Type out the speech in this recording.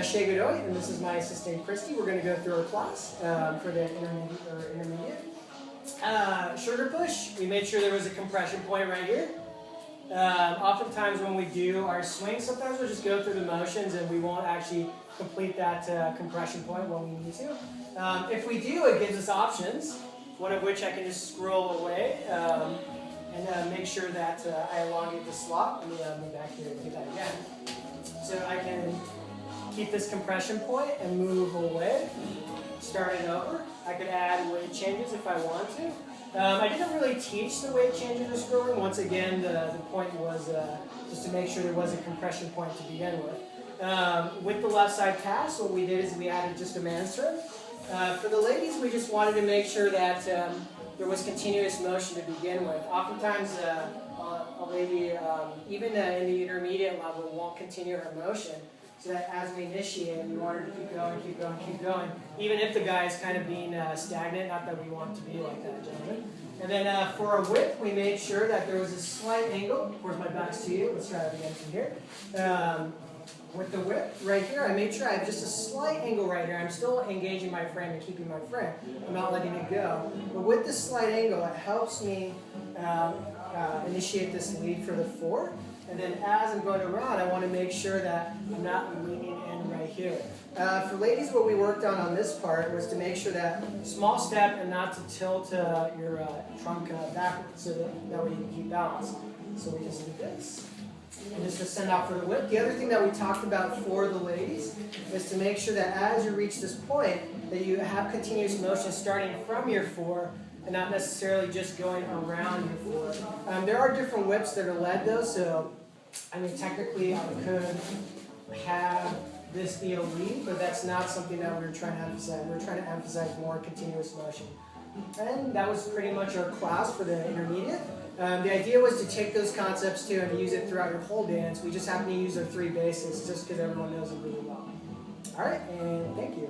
Shey, and this is my assistant Christie. We're going to go through our class for the intermediate. Shoulder push, we made sure there was a compression point right here. Oftentimes when we do our swing, sometimes we'll just go through the motions and we won't actually complete that compression point when we need to. If we do, it gives us options, one of which I can just scroll away and make sure that I elongate the slot. Let me move back here and do that again. So I can keep this compression point and move away, start it over. I could add weight changes if I want to. I didn't really teach the weight changes or scrolling. Once again, the point was just to make sure there was a compression point to begin with. With the left side pass, what we did is we added just a man stroke. For the ladies, we just wanted to make sure that there was continuous motion to begin with. Oftentimes, a lady, even in the intermediate level, won't continue her motion. So that as we initiate, we want her to keep going, keep going, keep going. Even if the guy is kind of being stagnant, not that we want to be like that, gentlemen. And then for a whip, we made sure that there was a slight angle. Of course, my back's to you. Let's try it again from here. With the whip right here, I made sure I have just a slight angle right here. I'm still engaging my frame and keeping my frame. I'm not letting it go. But with this slight angle, it helps me initiate this lead for the 4. And then as I'm going around, I want to make sure that I'm not leaning in right here. For ladies, what we worked on this part was to make sure that small step and not to tilt your trunk backwards so that way you can keep balance. So we just do this. And just to send out for the whip. The other thing that we talked about for the ladies is to make sure that as you reach this point, that you have continuous motion starting from your 4 and not necessarily just going around your 4. There are different whips that are led though, so I mean technically I could have this be a lead, but that's not something that we're trying to emphasize. We're trying to emphasize more continuous motion. And that was pretty much our class for the intermediate. The idea was to take those concepts too and to use it throughout your whole dance. We just happen to use our 3 basics just because everyone knows it really well. Alright, and thank you.